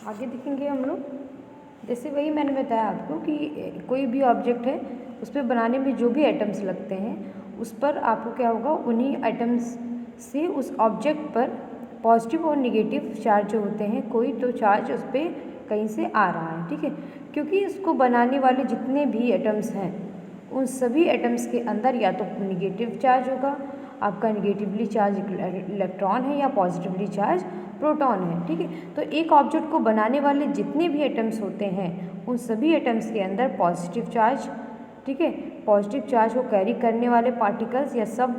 आगे देखेंगे हम लोग, जैसे वही मैंने बताया आपको कि कोई भी ऑब्जेक्ट है उस पर बनाने में जो भी आइटम्स लगते हैं उस पर आपको क्या होगा, उन्हीं आइटम्स से उस ऑब्जेक्ट पर पॉजिटिव और निगेटिव चार्ज जो होते हैं, कोई तो चार्ज उस पर कहीं से आ रहा है, ठीक है। क्योंकि इसको बनाने वाले जितने भी एटम्स हैं उन सभी एटम्स के अंदर या तो निगेटिव चार्ज होगा, आपका निगेटिवली चार्ज इलेक्ट्रॉन है, या पॉजिटिवली चार्ज प्रोटॉन है, ठीक है। तो एक ऑब्जेक्ट को बनाने वाले जितने भी एटम्स होते हैं उन सभी एटम्स के अंदर पॉजिटिव चार्ज, ठीक है, पॉजिटिव चार्ज को कैरी करने वाले पार्टिकल्स या सब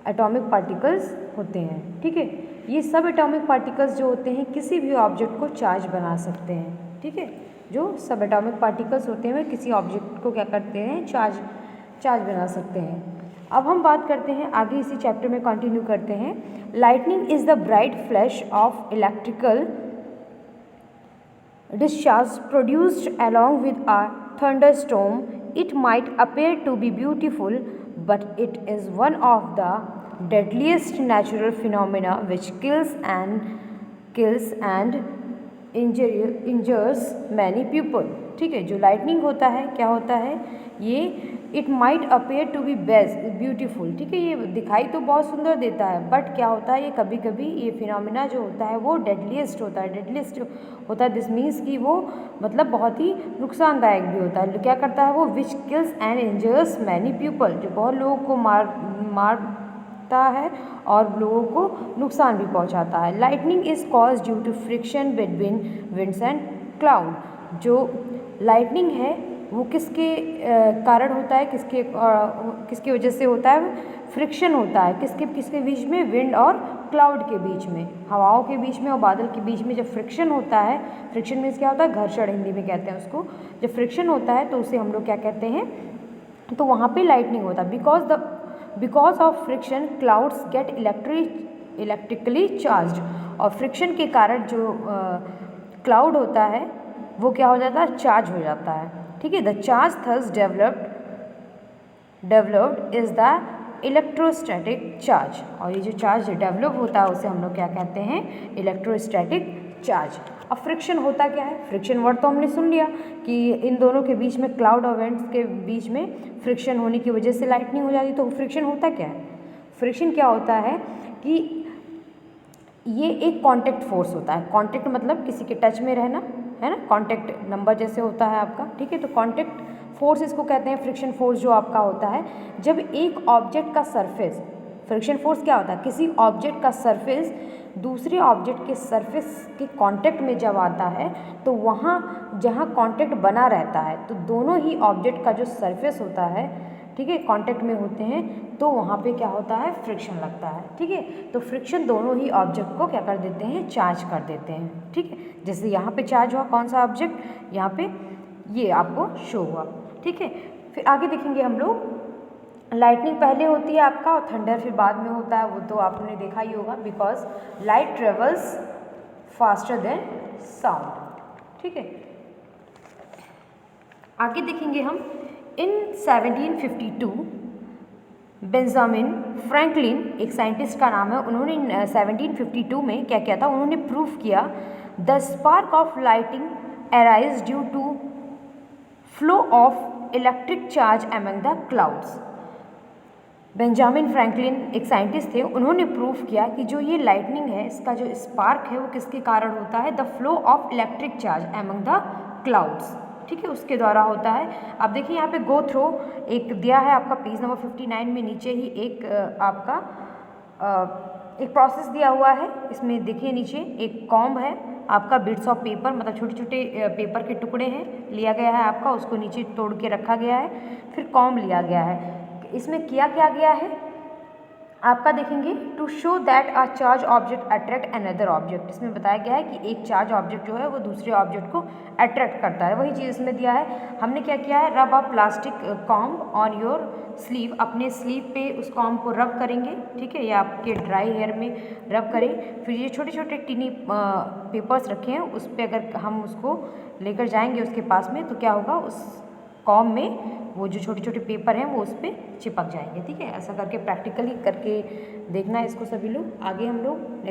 एटॉमिक पार्टिकल्स होते हैं, ठीक है। ये सब एटॉमिक पार्टिकल्स जो होते हैं किसी भी ऑब्जेक्ट को चार्ज बना सकते हैं, ठीक है। जो सब एटॉमिक पार्टिकल्स होते हैं वे किसी ऑब्जेक्ट को क्या करते हैं, चार्ज बना सकते हैं। अब हम बात करते हैं आगे, इसी चैप्टर में कंटिन्यू करते हैं। Lightning is the bright flash of electrical discharge produced along with a thunderstorm. It might appear to be beautiful, but it is one of the deadliest natural phenomena which kills and injures many people. ठीक है, जो lightning होता है क्या होता है, ये it might appear to be beautiful, ठीक है, ये दिखाई तो बहुत सुंदर देता है, बट क्या होता है, ये कभी कभी ये फिनोमिना जो होता है वो डेडलीस्ट होता है। डेडलीस्ट होता है दिस मीन्स कि वो मतलब बहुत ही नुकसानदायक भी होता है। क्या करता है वो, विच किल्स एंड इंजर्स मैनी पीपल, जो बहुत लोगों को मारता है और लोगों को नुकसान भी पहुंचाता है। Lightning is cause due to friction between winds and cloud. जो लाइटनिंग है वो किसके कारण होता है, किसकी वजह से होता है, फ्रिक्शन होता है, किसके बीच में, विंड और क्लाउड के बीच में, हवाओं के बीच में और बादल के बीच में जब फ्रिक्शन होता है, फ्रिक्शन मीन्स क्या होता है, घर्षण हिंदी में कहते हैं उसको। जब फ्रिक्शन होता है तो उसे हम लोग क्या कहते हैं, तो वहाँ पे लाइटनिंग होता है। Because of friction clouds get electrically charge. और फ्रिक्शन के कारण जो क्लाउड होता है वो क्या हो जाता है, चार्ज हो जाता है, ठीक है। The charge thus developed is the electrostatic charge. और ये जो चार्ज डेवलप होता है उसे हम लोग क्या कहते हैं, इलेक्ट्रोस्टैटिक चार्ज। अब फ्रिक्शन होता क्या है, फ्रिक्शन वर्ड तो हमने सुन लिया कि इन दोनों के बीच में, क्लाउड और विंड्स के बीच में फ्रिक्शन होने की वजह से लाइटनिंग हो जाती। तो फ्रिक्शन होता क्या है, फ्रिक्शन क्या होता है कि ये एक कांटेक्ट फोर्स होता है। कांटेक्ट मतलब किसी के टच में रहना, है ना, कांटेक्ट नंबर जैसे होता है आपका, ठीक है। तो कांटेक्ट फोर्स इसको कहते हैं, फ्रिक्शन फोर्स जो आपका होता है। जब एक ऑब्जेक्ट का सरफेस, फ्रिक्शन फोर्स क्या होता है, किसी ऑब्जेक्ट का सरफेस दूसरे ऑब्जेक्ट के सरफेस के कांटेक्ट में जब आता है तो वहाँ जहाँ कांटेक्ट बना रहता है तो दोनों ही ऑब्जेक्ट का जो सरफेस होता है, ठीक है, कांटेक्ट में होते हैं, तो वहाँ पे क्या होता है, फ्रिक्शन लगता है, ठीक है। तो फ्रिक्शन दोनों ही ऑब्जेक्ट को क्या कर देते हैं, चार्ज कर देते हैं, ठीक है। जैसे यहाँ पे चार्ज हुआ कौन सा ऑब्जेक्ट, यहाँ पे ये आपको शो हुआ, ठीक है। फिर आगे देखेंगे हम लोग, लाइटनिंग पहले होती है आपका और थंडर फिर बाद में होता है, वो तो आपने देखा ही होगा, because light travels faster than sound, ठीक है। आगे देखेंगे हम, इन 1752 बेंजामिन फ्रैंकलिन, एक साइंटिस्ट का नाम है, उन्होंने 1752 में क्या किया था, उन्होंने प्रूव किया the spark of lighting arise due to flow of electric charge among the clouds. Benjamin Franklin एक साइंटिस्ट थे, उन्होंने प्रूव किया कि जो ये लाइटनिंग है इसका जो स्पार्क है वो किसके कारण होता है, the flow of electric charge among the clouds, ठीक है, उसके द्वारा होता है। अब देखिए यहाँ पे गो थ्रो एक दिया है आपका पेज नंबर 59 में, नीचे ही एक आपका एक प्रोसेस दिया हुआ है। इसमें देखिए नीचे एक कॉम्ब है आपका, बिट्स ऑफ पेपर मतलब छोटे छोटे पेपर के टुकड़े हैं, लिया गया है आपका, उसको नीचे तोड़ के रखा गया है, फिर कॉम्ब लिया गया है। इसमें किया क्या गया है आपका, देखेंगे, to show that a charge object attract another object. इसमें बताया गया है कि एक चार्ज ऑब्जेक्ट जो है वो दूसरे ऑब्जेक्ट को अट्रैक्ट करता है, वही चीज़ इसमें दिया है। हमने क्या किया है, रब अ plastic comb on your sleeve, अपने स्लीव पे उस कॉम्ब को रब करेंगे, ठीक है, या आपके ड्राई हेयर में रब करें। फिर ये छोटे छोटे टिनी पेपर्स रखे हैं, उस पर अगर हम उसको लेकर जाएंगे उसके पास में तो क्या होगा, उस कॉम्ब में वो जो छोटे छोटे पेपर हैं वो उस पर चिपक जाएंगे, ठीक है। ऐसा करके प्रैक्टिकली करके देखना है इसको सभी लोग। आगे हम लोग नेक्स्ट